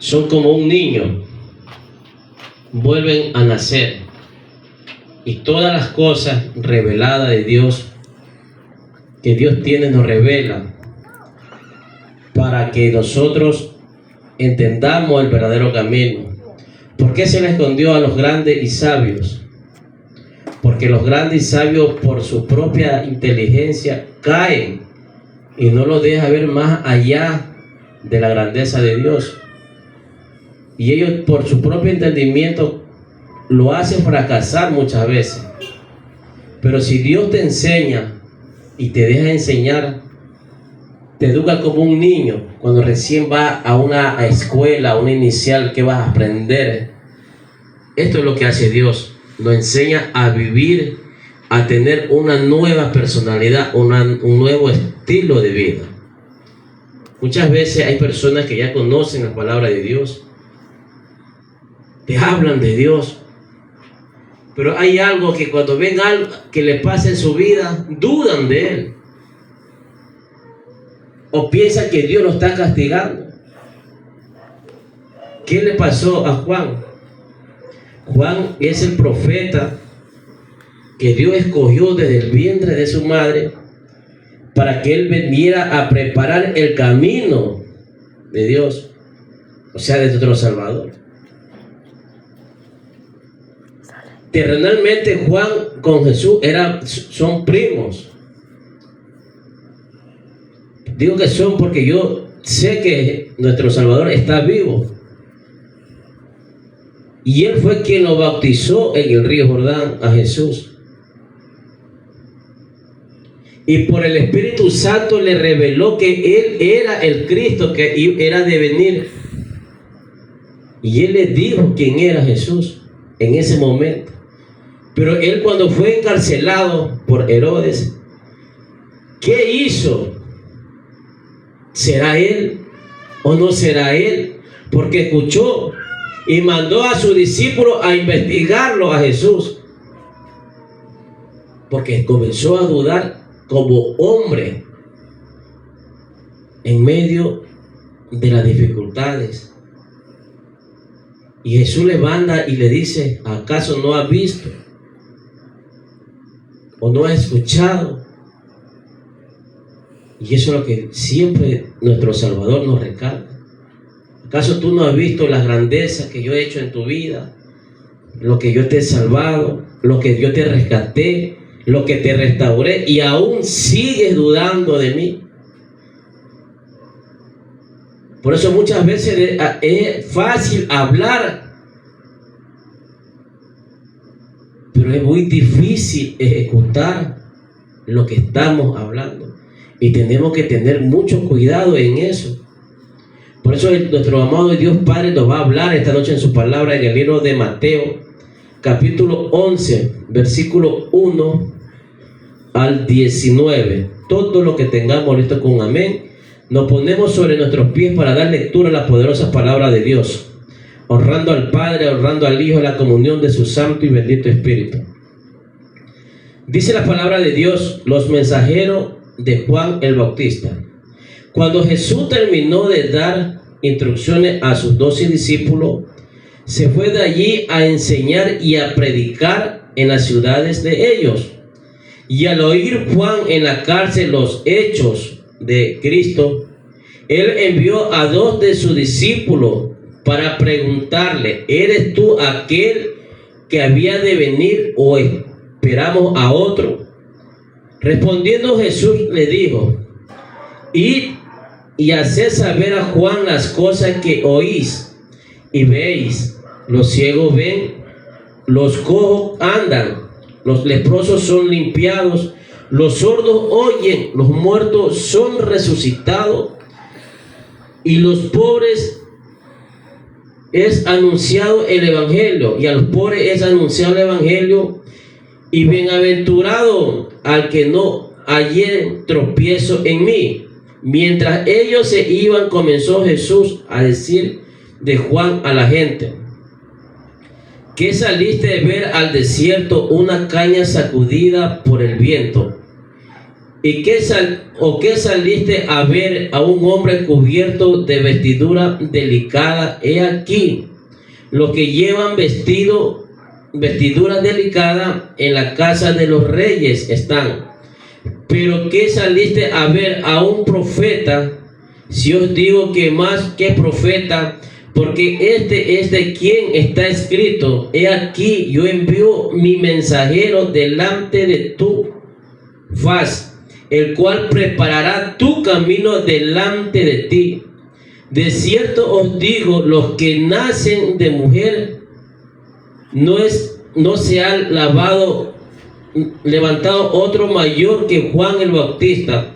son como un niño, vuelven a nacer. Y todas las cosas reveladas de Dios, que Dios tiene, nos revela para que nosotros entendamos el verdadero camino. ¿Por qué se le escondió a los grandes y sabios? Porque los grandes y sabios, por su propia inteligencia, caen y no los deja ver más allá de la grandeza de Dios. Y ellos, por su propio entendimiento, lo hacen fracasar muchas veces. Pero si Dios te enseña y te deja enseñar, te educa como un niño. Cuando recién va a una escuela, a una inicial, ¿qué vas a aprender? Esto es lo que hace Dios. Nos enseña a vivir, a tener una nueva personalidad, un nuevo estilo de vida. Muchas veces hay personas que ya conocen la palabra de Dios, te hablan de Dios, pero hay algo que cuando ven algo que le pasa en su vida, dudan de Él. O piensan que Dios lo está castigando. ¿Qué le pasó a Juan? Juan es el profeta que Dios escogió desde el vientre de su madre para que él viniera a preparar el camino de Dios, o sea, de nuestro Salvador. Terrenalmente Juan con Jesús son primos. Digo que son porque yo sé que nuestro Salvador está vivo. Y él fue quien lo bautizó en el río Jordán a Jesús. Y por el Espíritu Santo le reveló que él era el Cristo que era de venir. Y él le dijo quién era Jesús en ese momento. Pero él, cuando fue encarcelado por Herodes, ¿qué hizo? ¿Será él o no será él? Porque escuchó y mandó a sus discípulos a investigarlo a Jesús, porque comenzó a dudar como hombre en medio de las dificultades. Y Jesús le manda y le dice: ¿acaso no has visto o no has escuchado? Y eso es lo que siempre nuestro Salvador nos recalca. ¿Acaso tú no has visto las grandezas que yo he hecho en tu vida? Lo que yo te he salvado, lo que yo te rescaté, lo que te restauré, y aún sigues dudando de mí. Por eso muchas veces es fácil hablar, pero es muy difícil ejecutar lo que estamos hablando. Y tenemos que tener mucho cuidado en eso. Por eso nuestro amado Dios Padre nos va a hablar esta noche en su palabra en el libro de Mateo, capítulo 11, versículo 1 al 19. Todo lo que tengamos listo con amén, nos ponemos sobre nuestros pies para dar lectura a la poderosa palabra de Dios, honrando al Padre, honrando al Hijo, en la comunión de su Santo y bendito Espíritu. Dice la palabra de Dios: los mensajeros de Juan el Bautista. Cuando Jesús terminó de dar instrucciones a sus 12 discípulos, se fue de allí a enseñar y a predicar en las ciudades de ellos. Y al oír Juan en la cárcel los hechos de Cristo, él envió a 2 de sus discípulos para preguntarle: ¿eres tú aquel que había de venir o esperamos a otro? Respondiendo Jesús le dijo: id y haced saber a Juan las cosas que oís y veis. Los ciegos ven, los cojos andan, los leprosos son limpiados, los sordos oyen, los muertos son resucitados, y los pobres es anunciado el evangelio, y a los pobres es anunciado el evangelio, y bienaventurado al que no halle tropiezo en mí. Mientras ellos se iban, comenzó Jesús a decir de Juan a la gente: ¿qué saliste de ver al desierto? Una caña sacudida por el viento. ¿Y qué saliste a ver a un hombre cubierto de vestidura delicada? He aquí, los que llevan vestidura delicada en la casa de los reyes están. Pero ¿qué saliste a ver a un profeta? Si os digo que más que profeta, porque este es de quien está escrito: he aquí, yo envío mi mensajero delante de tu faz, el cual preparará tu camino delante de ti. De cierto os digo, los que nacen de mujer no se ha levantado otro mayor que Juan el Bautista,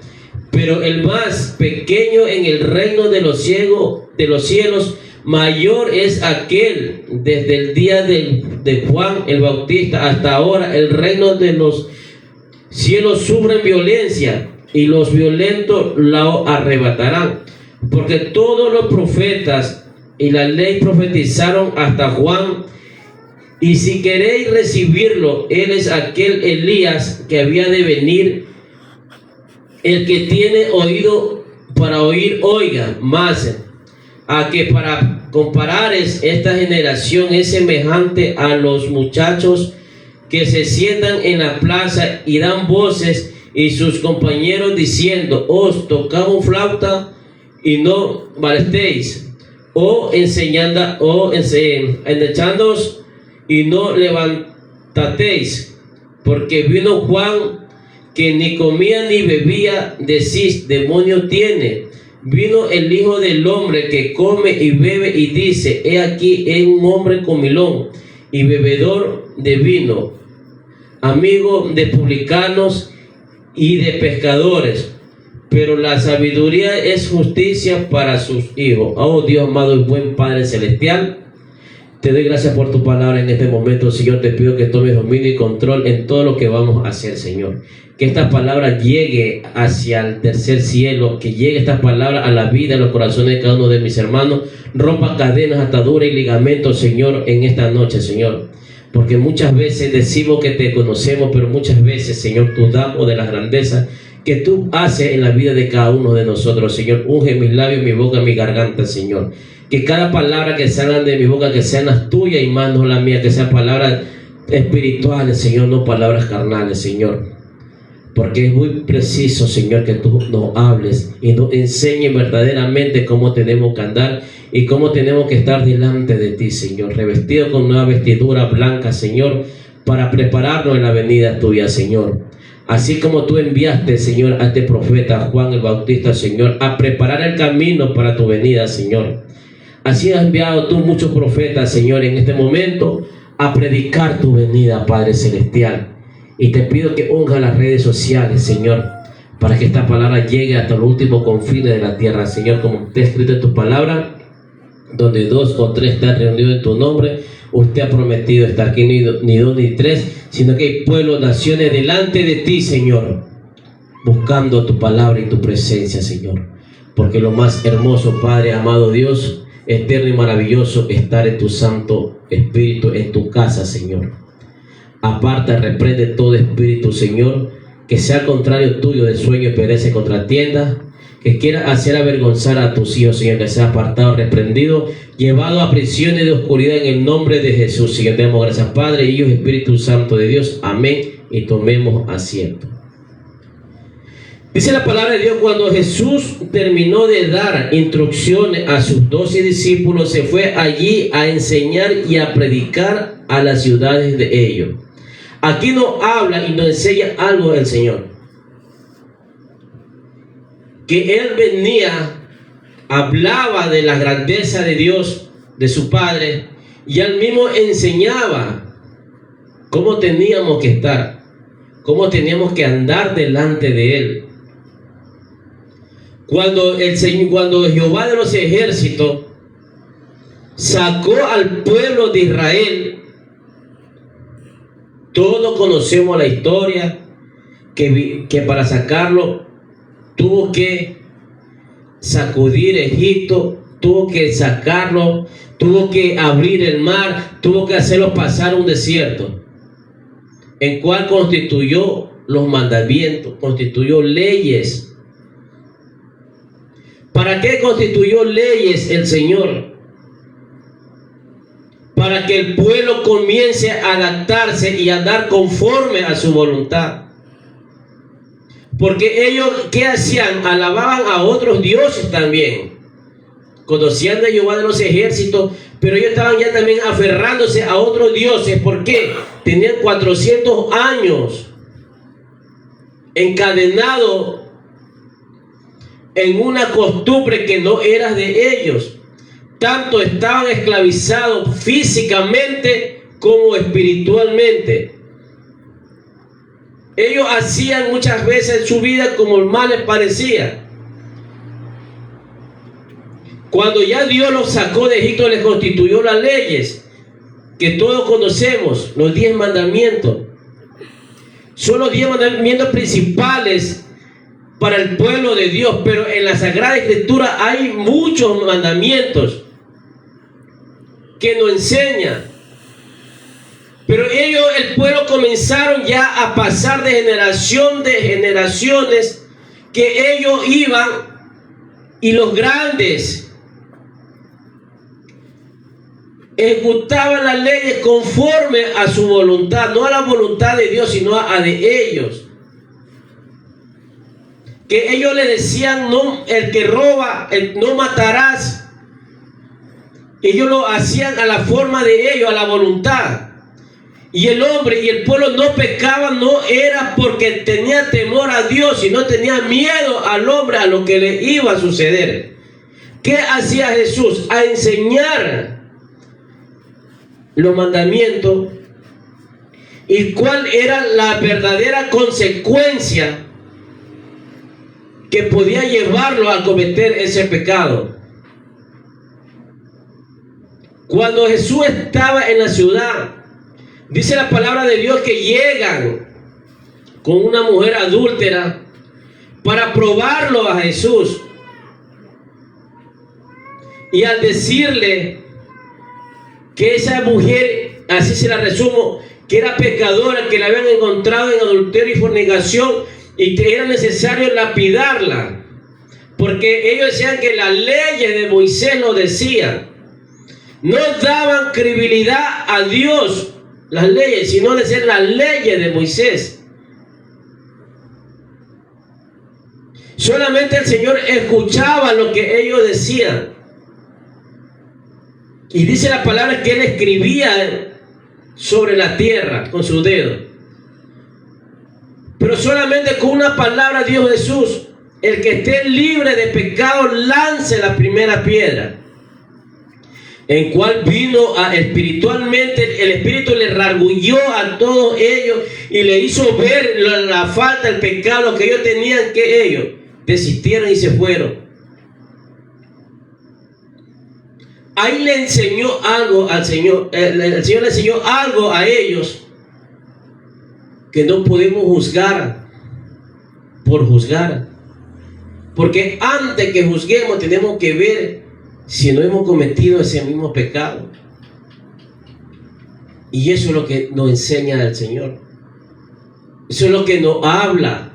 pero el más pequeño en el reino de los cielos mayor es aquel. Desde el día de Juan el Bautista hasta ahora el reino de los cielos sufren violencia, y los violentos la arrebatarán. Porque todos los profetas y la ley profetizaron hasta Juan. Y si queréis recibirlo, él es aquel Elías que había de venir. El que tiene oído para oír, oiga. Más a que para comparares, esta generación es semejante a los muchachos que se sientan en la plaza y dan voces, y sus compañeros diciendo: os tocamos flauta y no balestéis, o endechándoos y no levantatéis, porque vino Juan, que ni comía ni bebía, decís: demonio tiene. Vino el Hijo del Hombre, que come y bebe, y dice: he aquí es un hombre comilón y bebedor de vino, amigo de publicanos y de pescadores, pero la sabiduría es justicia para sus hijos. Oh Dios amado y buen Padre celestial, te doy gracias por tu palabra en este momento, Señor. Te pido que tomes dominio y control en todo lo que vamos a hacer, Señor. Que esta palabra llegue hacia el tercer cielo, que llegue esta palabra a la vida, a los corazones de cada uno de mis hermanos. Rompa cadenas, ataduras y ligamentos, Señor, en esta noche, Señor. Porque muchas veces decimos que te conocemos, pero muchas veces, Señor, dudamos de la grandeza que tú haces en la vida de cada uno de nosotros, Señor. Unge mis labios, mi boca, mi garganta, Señor. Que cada palabra que salgan de mi boca, que sean las tuyas y más no las mías, que sean palabras espirituales, Señor, no palabras carnales, Señor. Porque es muy preciso, Señor, que tú nos hables y nos enseñes verdaderamente cómo tenemos que andar y cómo tenemos que estar delante de ti, Señor, revestido con una vestidura blanca, Señor, para prepararnos en la venida tuya, Señor. Así como tú enviaste, Señor, a este profeta Juan el Bautista, Señor, a preparar el camino para tu venida, Señor. Así has enviado tú muchos profetas, Señor, en este momento a predicar tu venida, Padre celestial. Y te pido que unja las redes sociales, Señor, para que esta palabra llegue hasta los últimos confines de la tierra, Señor, como está escrito en tu palabra. Donde 2 o 3 están reunidos en tu nombre, usted ha prometido estar aquí, ni 2 ni 3, sino que hay pueblos, naciones delante de ti, Señor, buscando tu palabra y tu presencia, Señor. Porque lo más hermoso, Padre, amado Dios, eterno y maravilloso, estar en tu Santo Espíritu, en tu casa, Señor. Aparta, reprende todo espíritu, Señor, que sea al contrario tuyo de sueño y perece contra tienda, que quiera hacer avergonzar a tus hijos, Señor, que sea apartado, reprendido, llevado a prisiones de oscuridad en el nombre de Jesús, Señor. Te damos gracias, Padre, Hijo y Espíritu Santo de Dios. Amén. Y tomemos asiento. Dice la palabra de Dios: cuando Jesús terminó de dar instrucciones a sus 12 discípulos, se fue allí a enseñar y a predicar a las ciudades de ellos. Aquí nos habla y nos enseña algo del Señor. Que Él venía, hablaba de la grandeza de Dios, de su Padre, y Él mismo enseñaba cómo teníamos que estar, cómo teníamos que andar delante de Él. Cuando Jehová de los ejércitos sacó al pueblo de Israel, todos conocemos la historia, que para sacarlo tuvo que sacudir Egipto, tuvo que sacarlo, tuvo que abrir el mar, tuvo que hacerlo pasar un desierto, en cual constituyó los mandamientos, constituyó leyes. ¿Para qué constituyó leyes el Señor? Para que el pueblo comience a adaptarse y a andar conforme a su voluntad. Porque ellos, ¿qué hacían? Alababan a otros dioses también. Conocían de Jehová de los ejércitos, pero ellos estaban ya también aferrándose a otros dioses. ¿Por qué? Tenían 400 años encadenados en una costumbre que no era de ellos. Tanto estaban esclavizados físicamente como espiritualmente. Ellos hacían muchas veces su vida como mal les parecía. Cuando ya Dios los sacó de Egipto, les constituyó las leyes que todos conocemos, los 10 mandamientos. Son los 10 mandamientos principales para el pueblo de Dios, pero en la Sagrada Escritura hay muchos mandamientos que nos enseñan. Pero ellos, el pueblo, comenzaron ya a pasar de generación de generaciones, que ellos iban y los grandes ejecutaban las leyes conforme a su voluntad, no a la voluntad de Dios, sino a de ellos. Que ellos le decían, no, el que roba, no matarás. Ellos lo hacían a la forma de ellos, a la voluntad. Y el hombre y el pueblo no pecaban, no era porque tenía temor a Dios, sino tenía miedo al hombre, a lo que le iba a suceder. ¿Qué hacía Jesús? A enseñar los mandamientos y cuál era la verdadera consecuencia que podía llevarlo a cometer ese pecado. Cuando Jesús estaba en la ciudad, dice la palabra de Dios que llegan con una mujer adúltera para probarlo a Jesús. Y al decirle que esa mujer, así se la resumo, que era pecadora, que la habían encontrado en adulterio y fornicación y que era necesario lapidarla, porque ellos decían que las leyes de Moisés lo decían. No daban credibilidad a Dios las leyes, sino decían las leyes de Moisés. Solamente el Señor escuchaba lo que ellos decían. Y dice la palabra que Él escribía sobre la tierra con su dedo. Pero solamente con una palabra dijo Jesús: el que esté libre de pecado lance la primera piedra. En cual vino espiritualmente, el Espíritu le rasguñó a todos ellos y le hizo ver la falta, el pecado que ellos tenían, que ellos desistieron y se fueron. Ahí le enseñó algo al Señor, el Señor le enseñó algo a ellos, que no podemos juzgar por juzgar, porque antes que juzguemos tenemos que ver si no hemos cometido ese mismo pecado. Y eso es lo que nos enseña el Señor. Eso es lo que nos habla,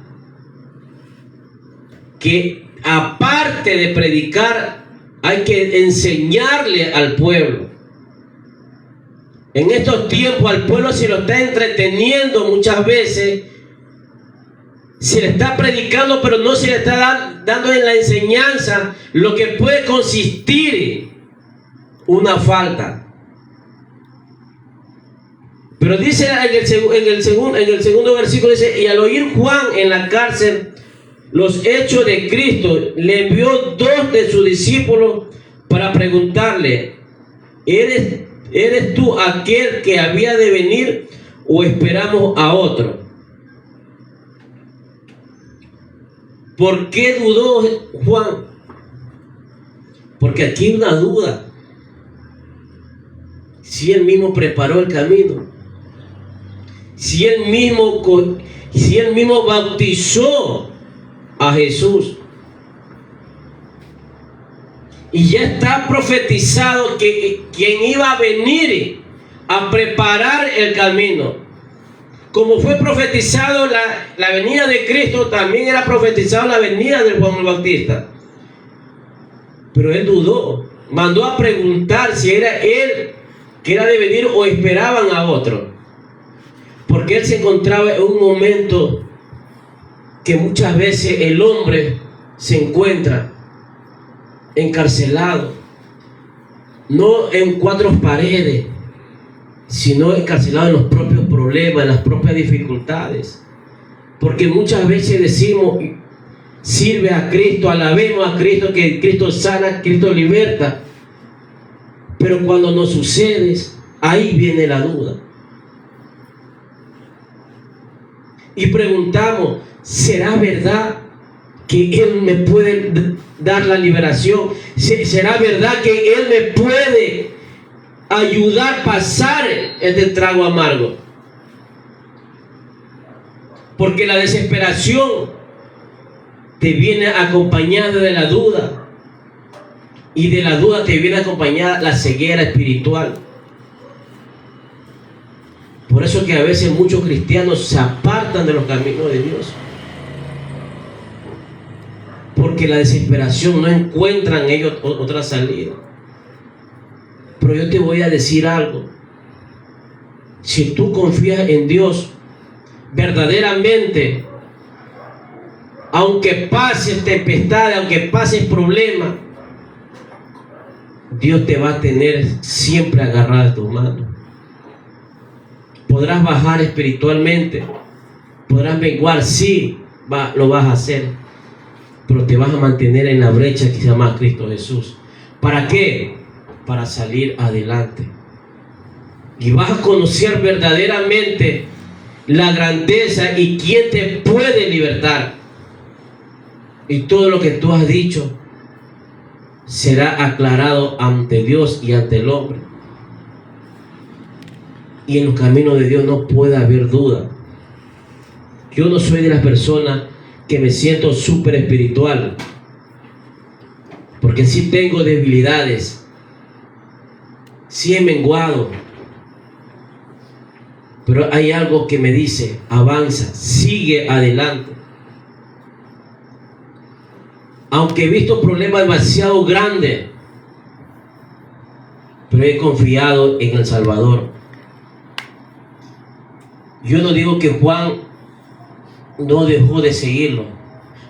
que aparte de predicar, hay que enseñarle al pueblo. En estos tiempos al pueblo se lo está entreteniendo muchas veces, se le está predicando, pero no se le está dando en la enseñanza lo que puede consistir una falta. Pero dice en el segundo versículo, dice: y al oír Juan en la cárcel los hechos de Cristo, le envió 2 de sus discípulos para preguntarle: ¿Eres tú aquel que había de venir o esperamos a otro? ¿Por qué dudó Juan? Porque aquí hay una duda. Si él mismo preparó el camino, si él mismo bautizó a Jesús, y ya está profetizado que quien iba a venir a preparar el camino, Como fue profetizado la venida de Cristo, también era profetizado la venida de Juan el Bautista. Pero él dudó, mandó a preguntar si era él que era de venir o esperaban a otro. Porque él se encontraba en un momento que muchas veces el hombre se encuentra encarcelado, no en cuatro paredes, sino encarcelado en los propios problemas, en las propias dificultades. Porque muchas veces decimos, sirve a Cristo, alabemos a Cristo, que Cristo sana, Cristo liberta. Pero cuando nos sucede, ahí viene la duda. Y preguntamos, ¿será verdad que Él me puede dar la liberación? ¿Será verdad que Él me puede ayudar a pasar este trago amargo? Porque la desesperación te viene acompañada de la duda, y de la duda te viene acompañada la ceguera espiritual. Por eso que a veces muchos cristianos se apartan de los caminos de Dios, porque la desesperación no encuentran ellos otra salida. Pero yo te voy a decir algo: si tú confías en Dios verdaderamente, aunque pases tempestades, aunque pases problemas, Dios te va a tener siempre agarrado de tus manos. Podrás bajar espiritualmente, podrás menguar, sí, lo vas a hacer, pero te vas a mantener en la brecha que se llama Cristo Jesús. ¿Para qué? Para salir adelante. Y vas a conocer verdaderamente la grandeza y quién te puede libertar. Y todo lo que tú has dicho será aclarado ante Dios y ante el hombre. Y en los caminos de Dios no puede haber duda. Yo no soy de las personas que me siento súper espiritual, porque sí tengo debilidades, sí he menguado, pero hay algo que me dice: avanza, sigue adelante. Aunque he visto problemas demasiado grandes, pero he confiado en el Salvador. Yo no digo que Juan no dejó de seguirlo,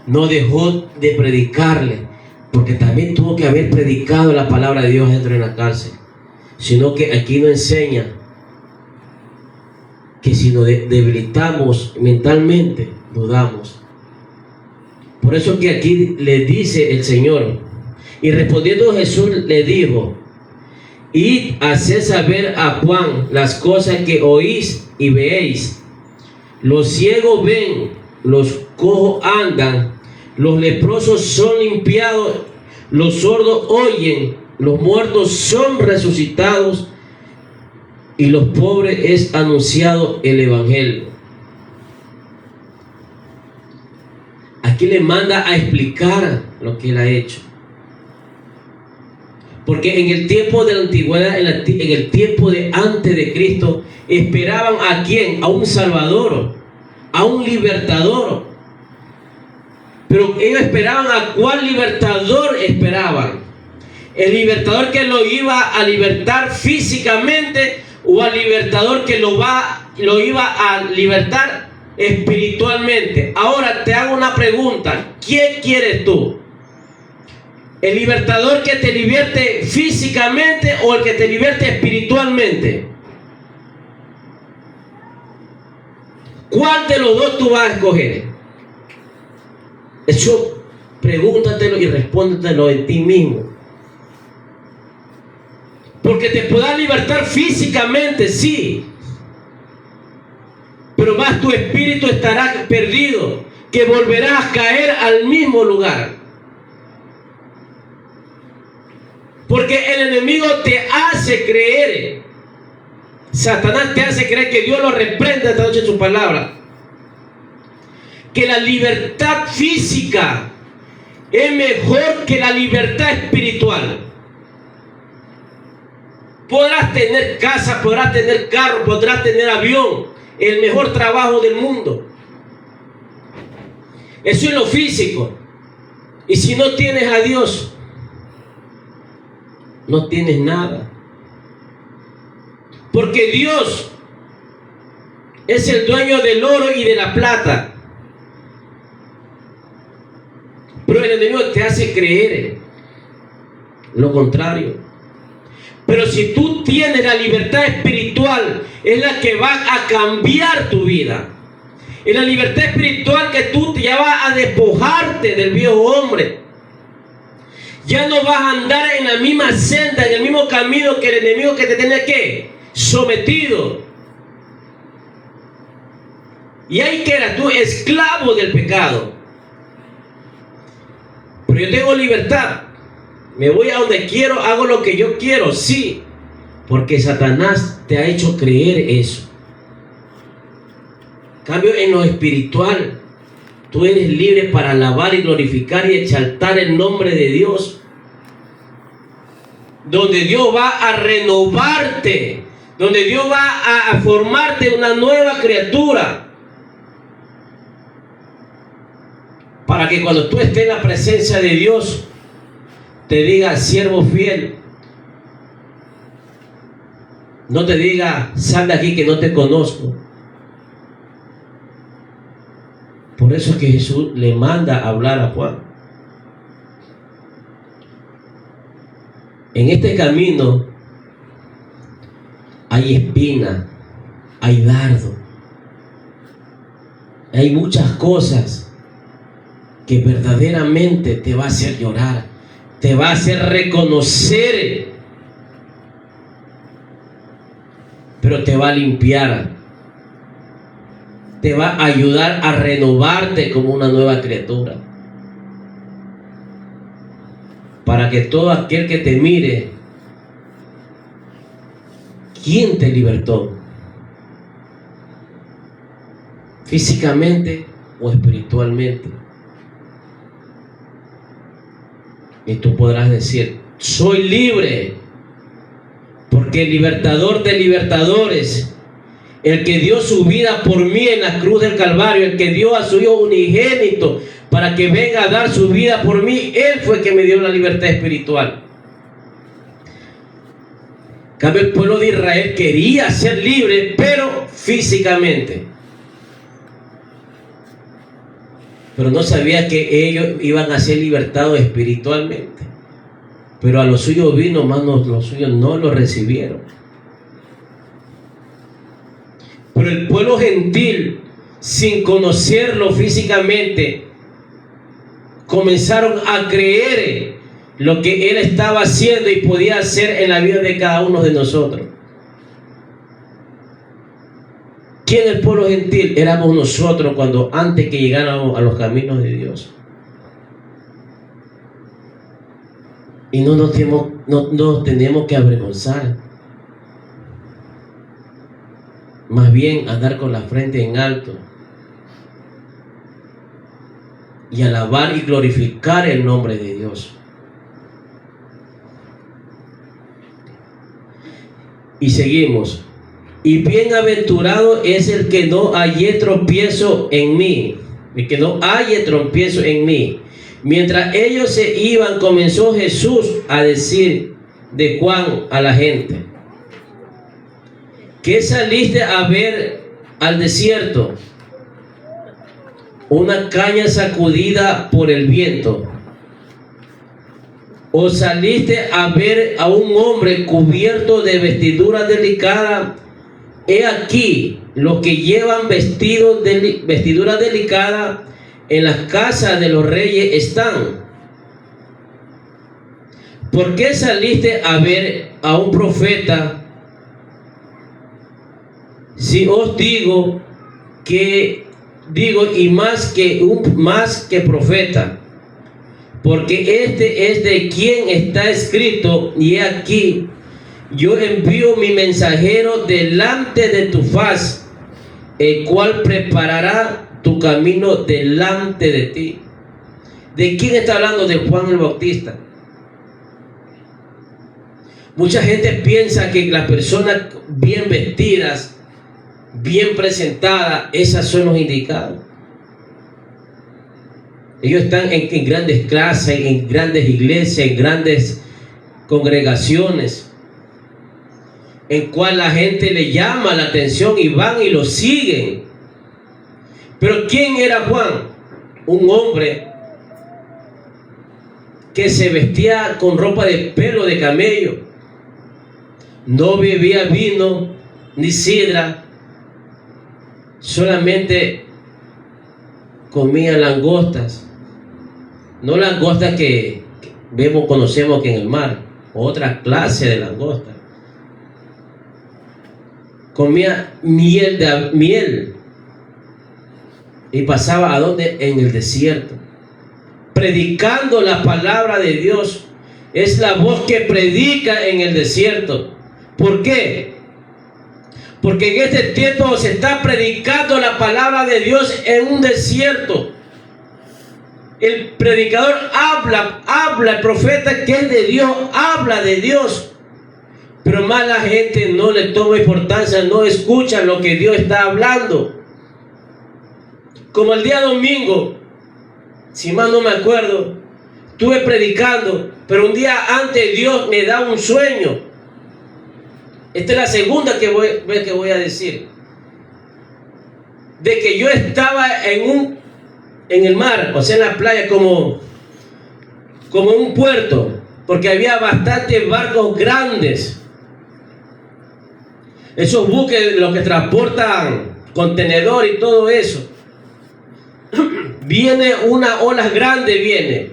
no dejó de predicarle, porque también tuvo que haber predicado la palabra de Dios dentro de la cárcel. Sino que aquí nos enseña que si nos debilitamos mentalmente, dudamos. Por eso que aquí le dice el Señor: y respondiendo Jesús le dijo: id a hacer saber a Juan las cosas que oís y veéis. Los ciegos ven, los cojos andan, los leprosos son limpiados, los sordos oyen, los muertos son resucitados, y los pobres es anunciado el Evangelio. Aquí le manda a explicar lo que él ha hecho. Porque en el tiempo de la antigüedad, en el tiempo de antes de Cristo, esperaban ¿a quién? A un Salvador, a un libertador. Pero ellos esperaban ¿a cuál libertador esperaban? ¿El libertador que lo iba a libertar físicamente o al libertador que lo iba a libertar espiritualmente? Ahora te hago una pregunta: ¿quién quieres tú? ¿El libertador que te libierte físicamente o el que te libierte espiritualmente? ¿Cuál de los dos tú vas a escoger? Eso pregúntatelo y respóndetelo en ti mismo. Porque te podrás libertar físicamente, sí, pero más tu espíritu estará perdido, que volverás a caer al mismo lugar. Porque el enemigo te hace creer, Satanás te hace creer, que Dios lo reprende esta noche en su palabra, que la libertad física es mejor que la libertad espiritual. Podrás tener casa, podrás tener carro, podrás tener avión, el mejor trabajo del mundo. Eso es lo físico. Y si no tienes a Dios, no tienes nada. Porque Dios es el dueño del oro y de la plata. Pero el enemigo te hace creer lo contrario. Pero si tú tienes la libertad espiritual, es la que va a cambiar tu vida. Es la libertad espiritual que tú ya vas a despojarte del viejo hombre. Ya no vas a andar en la misma senda, en el mismo camino que el enemigo que te tiene ¿qué? Sometido. Y ahí que eras tú esclavo del pecado. Pero yo tengo libertad. Me voy a donde quiero, hago lo que yo quiero, sí. Porque Satanás te ha hecho creer eso. Cambio en lo espiritual. Tú eres libre para alabar y glorificar y exaltar el nombre de Dios. Donde Dios va a renovarte. Donde Dios va a formarte una nueva criatura. Para que cuando tú estés en la presencia de Dios, te diga siervo fiel. No te diga sal de aquí que no te conozco. Por eso es que Jesús le manda a hablar a Juan. En este camino hay espina, hay dardo, hay muchas cosas que verdaderamente te va a hacer llorar, te va a hacer reconocer, pero te va a limpiar, te va a ayudar a renovarte como una nueva criatura, para que todo aquel que te mire, ¿quién te libertó? ¿Físicamente o espiritualmente? Y tú podrás decir, soy libre, porque el libertador de libertadores, el que dio su vida por mí en la cruz del Calvario, el que dio a su Hijo unigénito para que venga a dar su vida por mí, Él fue el que me dio la libertad espiritual. En cambio, el pueblo de Israel quería ser libre, pero físicamente. Pero no sabía que ellos iban a ser libertados espiritualmente. Pero a los suyos vino, mas los suyos no lo recibieron. Pero el pueblo gentil, sin conocerlo físicamente, comenzaron a creer lo que Él estaba haciendo y podía hacer en la vida de cada uno de nosotros. ¿Quién es el pueblo gentil? Éramos nosotros cuando antes que llegáramos a los caminos de Dios. Y no nos tenemos que avergonzar. Más bien andar con la frente en alto. Y alabar y glorificar el nombre de Dios. Y seguimos. Y bienaventurado es el que no halle tropiezo en mí. El que no halle tropiezo en mí. Mientras ellos se iban, comenzó Jesús a decir de Juan a la gente: ¿qué saliste a ver al desierto? ¿Una caña sacudida por el viento? ¿O saliste a ver a un hombre cubierto de vestidura delicada? He aquí, los que llevan vestidura delicada en las casas de los reyes están. ¿Por qué saliste a ver a un profeta? Si os digo y más que profeta, porque este es de quien está escrito, y he aquí, yo envío mi mensajero delante de tu faz, el cual preparará tu camino delante de ti. ¿De quién está hablando? De Juan el Bautista. Mucha gente piensa que las personas bien vestidas bien presentada, esas son los indicados. Ellos están en grandes clases, en grandes iglesias, en grandes congregaciones, en cual la gente le llama la atención y van y lo siguen. Pero ¿quién era Juan? Un hombre que se vestía con ropa de pelo de camello, no bebía vino ni sidra, solamente comía langostas, no langostas que vemos, conocemos aquí en el mar, otra clase de langosta. Comía miel y pasaba ¿a dónde? En el desierto, predicando la palabra de Dios. Es la voz que predica en el desierto. ¿Por qué? Porque en este tiempo se está predicando la palabra de Dios en un desierto. El predicador habla, el profeta que es de Dios, habla de Dios. Pero más la gente no le toma importancia, no escucha lo que Dios está hablando. Como el día domingo, si más no me acuerdo, estuve predicando, pero un día antes Dios me da un sueño. Esta es la segunda que voy a decir. De que yo estaba en el mar, o sea en la playa, como un puerto, porque había bastantes barcos grandes. Esos buques, los que transportan contenedor y todo eso. Viene una ola grande, viene.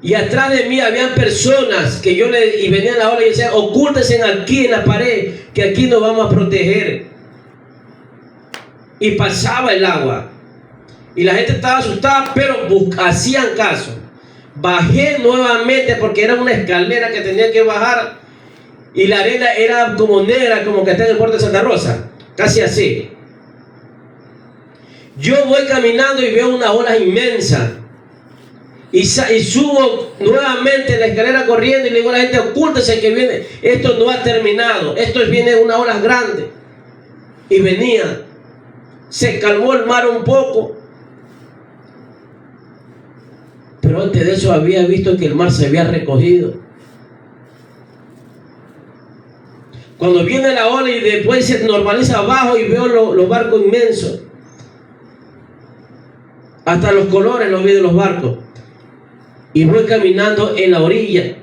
Y atrás de mí habían personas que y venía la ola y decía, ocúltense aquí en la pared, que aquí nos vamos a proteger. Y pasaba el agua. Y la gente estaba asustada, pero hacían caso. Bajé nuevamente porque era una escalera que tenía que bajar. Y la arena era como negra, como que está en el puerto de Santa Rosa. Casi así. Yo voy caminando y veo una ola inmensa. Y subo nuevamente la escalera corriendo y le digo a la gente, ocúltese que viene. Esto no ha terminado. Esto viene una ola grande. Y venía. Se calmó el mar un poco. Pero antes de eso había visto que el mar se había recogido. Cuando viene la ola y después se normaliza abajo y veo los barcos inmensos. Hasta los colores los vi de los barcos. Y voy caminando en la orilla.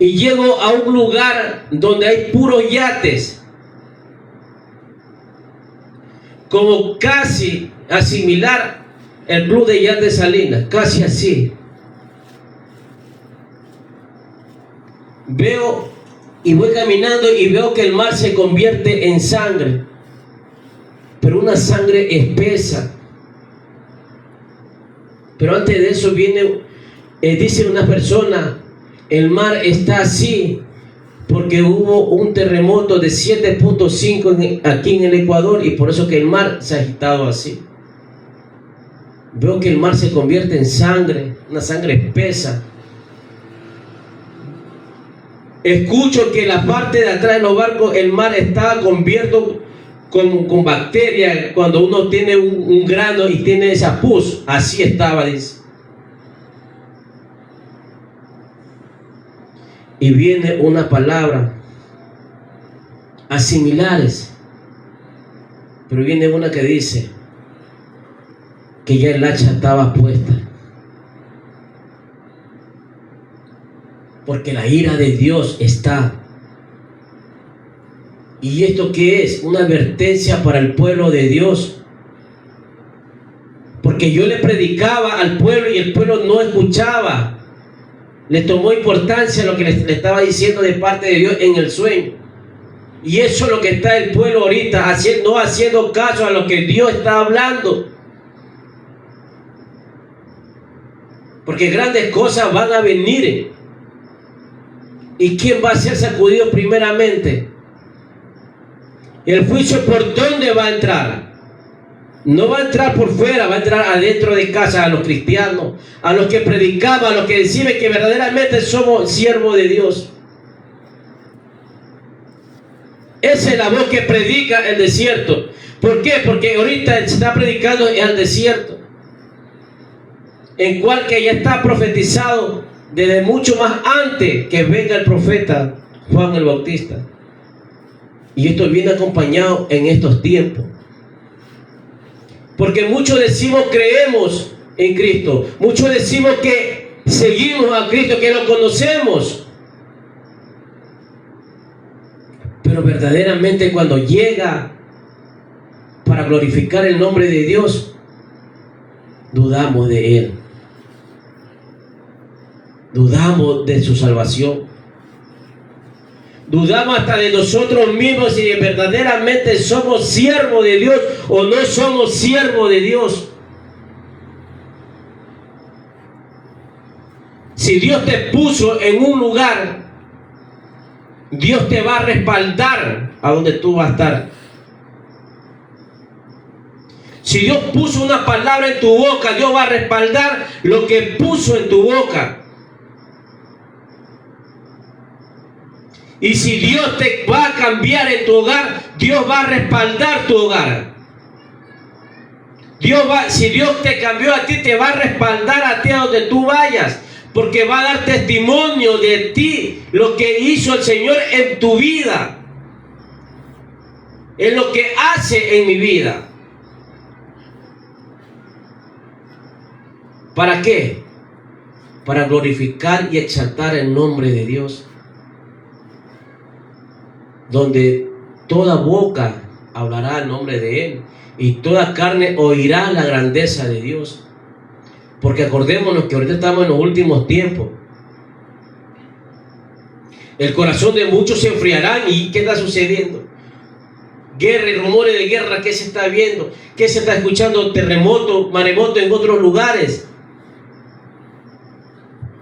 Y llego a un lugar donde hay puros yates. Como casi asimilar el club de yates de Salinas. Casi así. Veo y voy caminando y veo que el mar se convierte en sangre. Pero una sangre espesa. Pero antes de eso viene, dice una persona, el mar está así porque hubo un terremoto de 7.5 aquí en el Ecuador y por eso que el mar se ha agitado así. Veo que el mar se convierte en sangre, una sangre espesa. Escucho que la parte de atrás de los barcos, el mar estaba cubierto con bacterias, cuando uno tiene un grano y tiene esa pus, así estaba, dice. Y viene una palabra, asimilares, pero viene una que dice que ya el hacha estaba puesta, porque la ira de Dios está. ¿Y esto qué es? Una advertencia para el pueblo de Dios. Porque yo le predicaba al pueblo y el pueblo no escuchaba. Le tomó importancia lo que le estaba diciendo de parte de Dios en el sueño. Y eso es lo que está el pueblo ahorita, no haciendo caso a lo que Dios está hablando. Porque grandes cosas van a venir. ¿Y quién va a ser sacudido primeramente? El juicio, ¿por dónde va a entrar? No va a entrar por fuera, va a entrar adentro de casa, a los cristianos, a los que predicamos, a los que decimos que verdaderamente somos siervos de Dios. Esa es la voz que predica el desierto. ¿Por qué? Porque ahorita se está predicando en el desierto, en cual que ya está profetizado desde mucho más antes que venga el profeta Juan el Bautista. Y esto viene acompañado en estos tiempos. Porque muchos decimos creemos en Cristo. Muchos decimos que seguimos a Cristo, que lo conocemos. Pero verdaderamente cuando llega para glorificar el nombre de Dios, dudamos de Él. Dudamos de su salvación. Dudamos hasta de nosotros mismos si verdaderamente somos siervos de Dios o no somos siervos de Dios. Si Dios te puso en un lugar, Dios te va a respaldar a donde tú vas a estar. Si Dios puso una palabra en tu boca, Dios va a respaldar lo que puso en tu boca. Y si Dios te va a cambiar en tu hogar, Dios va a respaldar tu hogar. Si Dios te cambió a ti, te va a respaldar a ti a donde tú vayas. Porque va a dar testimonio de ti, lo que hizo el Señor en tu vida. Es lo que hace en mi vida. ¿Para qué? Para glorificar y exaltar el nombre de Dios. Donde toda boca hablará el nombre de Él y toda carne oirá la grandeza de Dios. Porque acordémonos que ahorita estamos en los últimos tiempos. El corazón de muchos se enfriarán. ¿Y qué está sucediendo? Guerra y rumores de guerra. ¿Qué se está viendo? ¿Qué se está escuchando? Terremoto, maremoto en otros lugares.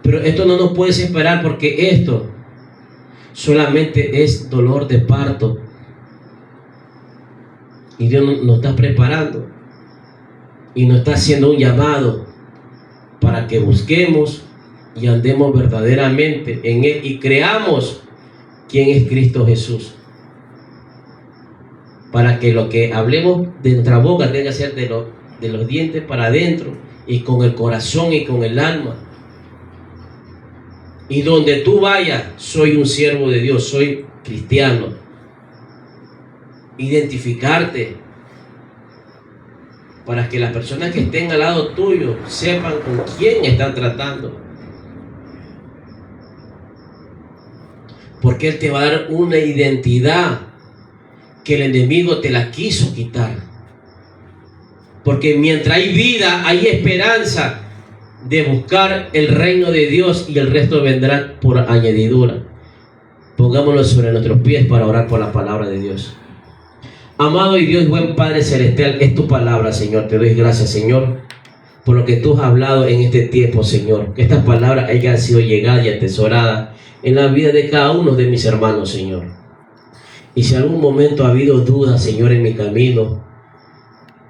Pero esto no nos puede esperar, porque esto solamente es dolor de parto. Y Dios nos está preparando y nos está haciendo un llamado para que busquemos y andemos verdaderamente en Él y creamos quién es Cristo Jesús. Para que lo que hablemos de nuestra boca tenga que ser de los dientes para adentro y con el corazón y con el alma. Y donde tú vayas, soy un siervo de Dios, soy cristiano. Identificarte para que las personas que estén al lado tuyo sepan con quién están tratando. Porque Él te va a dar una identidad que el enemigo te la quiso quitar. Porque mientras hay vida, hay esperanza de buscar el reino de Dios, y el resto vendrá por añadidura. Pongámonos sobre nuestros pies para orar por la palabra de Dios. Amado y Dios, buen Padre Celestial, es tu palabra, Señor. Te doy gracias, Señor, por lo que tú has hablado en este tiempo, Señor. Que estas palabras hayan sido llegadas y atesoradas en la vida de cada uno de mis hermanos, Señor. Y si algún momento ha habido dudas, Señor, en mi camino,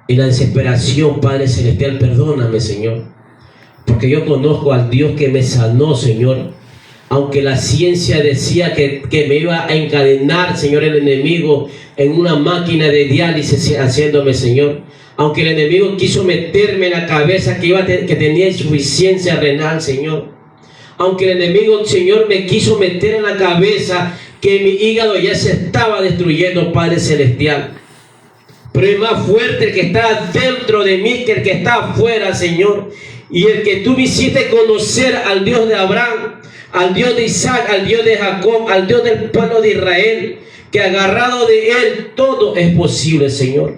en la desesperación, Padre Celestial, perdóname, Señor. Porque yo conozco al Dios que me sanó, Señor. Aunque la ciencia decía que me iba a encadenar, Señor, el enemigo en una máquina de diálisis haciéndome, Señor. Aunque el enemigo quiso meterme en la cabeza que tenía insuficiencia renal, Señor. Aunque el enemigo, Señor, me quiso meter en la cabeza que mi hígado ya se estaba destruyendo, Padre Celestial. Pero es más fuerte el que está dentro de mí que el que está afuera, Señor. Y el que tú me hiciste conocer al Dios de Abraham, al Dios de Isaac, al Dios de Jacob, al Dios del pueblo de Israel, que agarrado de Él todo es posible, Señor.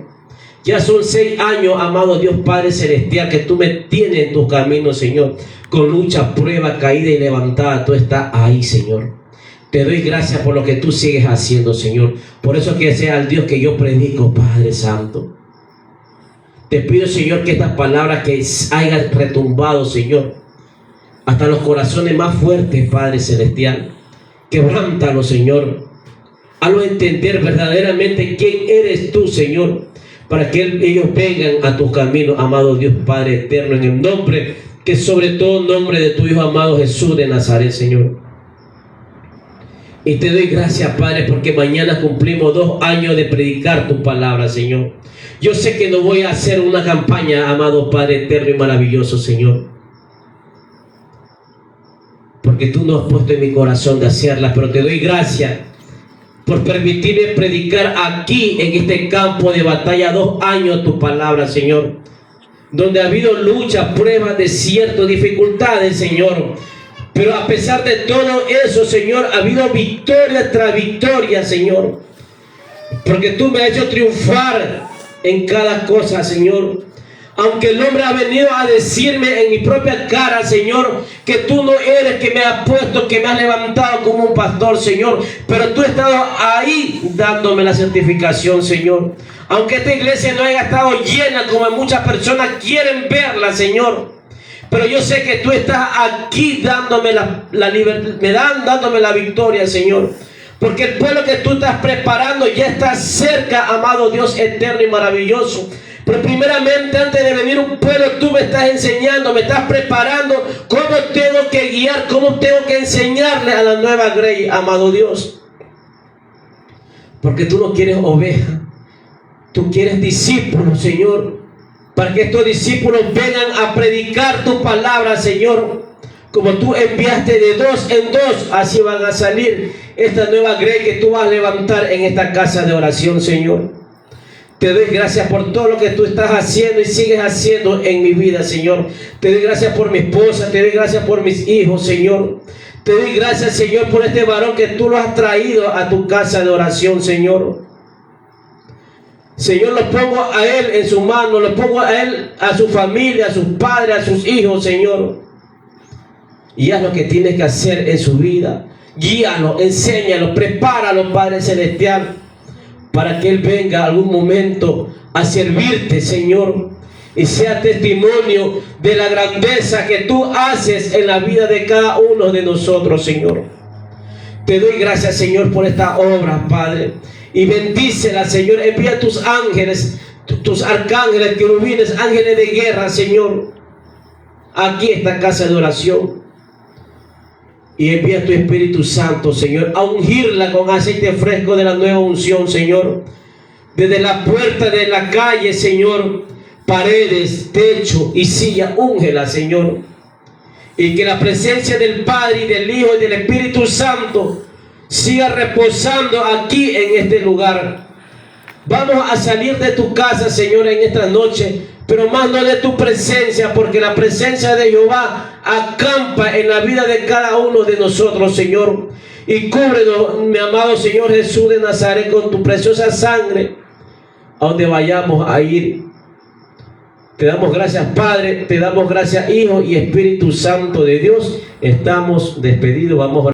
Ya son 6 años, amado Dios Padre Celestial, que tú me tienes en tus caminos, Señor. Con lucha, prueba, caída y levantada, tú estás ahí, Señor. Te doy gracias por lo que tú sigues haciendo, Señor. Por eso que sea el Dios que yo predico, Padre Santo. Te pido, Señor, que estas palabras que hayan retumbado, Señor, hasta los corazones más fuertes, Padre Celestial. Quebrántalo, Señor. Hazlo entender verdaderamente quién eres tú, Señor, para que ellos vengan a tus caminos, amado Dios Padre eterno, en el nombre que sobre todo nombre de tu Hijo amado Jesús de Nazaret, Señor. Y te doy gracias, Padre, porque mañana cumplimos 2 años de predicar tu palabra, Señor. Yo sé que no voy a hacer una campaña, amado Padre eterno y maravilloso, Señor, porque tú no has puesto en mi corazón de hacerla, pero te doy gracias por permitirme predicar aquí en este campo de batalla 2 años tu palabra, Señor, donde ha habido luchas, pruebas, desiertos, dificultades, Señor. Pero a pesar de todo eso, Señor, ha habido victoria tras victoria, Señor, porque tú me has hecho triunfar en cada cosa, Señor. Aunque el hombre ha venido a decirme en mi propia cara, Señor, que tú no eres que me has puesto, que me has levantado como un pastor, Señor, pero tú has estado ahí dándome la certificación, Señor. Aunque esta iglesia no haya estado llena como muchas personas quieren verla, Señor, pero yo sé que tú estás aquí dándome la libertad, dándome la victoria, Señor. Porque el pueblo que tú estás preparando ya está cerca, amado Dios eterno y maravilloso. Pero primeramente, antes de venir un pueblo, tú me estás enseñando, me estás preparando cómo tengo que guiar, cómo tengo que enseñarle a la nueva Grey, amado Dios. Porque tú no quieres ovejas, tú quieres discípulos, Señor, para que estos discípulos vengan a predicar tu palabra, Señor. Como tú enviaste de 2 en 2, así van a salir esta nueva Grey que tú vas a levantar en esta casa de oración, Señor. Te doy gracias por todo lo que tú estás haciendo y sigues haciendo en mi vida, Señor. Te doy gracias por mi esposa, te doy gracias por mis hijos, Señor. Te doy gracias, Señor, por este varón que tú lo has traído a tu casa de oración, Señor. Señor, lo pongo a él en su mano, lo pongo a él, a su familia, a sus padres, a sus hijos, Señor. Y haz lo que tienes que hacer en su vida. Guíalo, enséñalo, prepáralo, Padre Celestial, para que él venga algún momento a servirte, Señor, y sea testimonio de la grandeza que tú haces en la vida de cada uno de nosotros, Señor. Te doy gracias, Señor, por esta obra, Padre, y bendícela, Señor. Envía tus ángeles, tus arcángeles, querubines, ángeles de guerra, Señor, aquí esta casa de oración. Y envía tu Espíritu Santo, Señor, a ungirla con aceite fresco de la nueva unción, Señor. Desde la puerta de la calle, Señor, paredes, techo y silla, úngela, Señor. Y que la presencia del Padre y del Hijo y del Espíritu Santo siga reposando aquí en este lugar. Vamos a salir de tu casa, Señor, en esta noche, pero más no de tu presencia, porque la presencia de Jehová acampa en la vida de cada uno de nosotros, Señor. Y cúbrenos, mi amado Señor Jesús de Nazaret, con tu preciosa sangre, a donde vayamos a ir. Te damos gracias, Padre, te damos gracias, Hijo y Espíritu Santo de Dios. Estamos despedidos, vamos a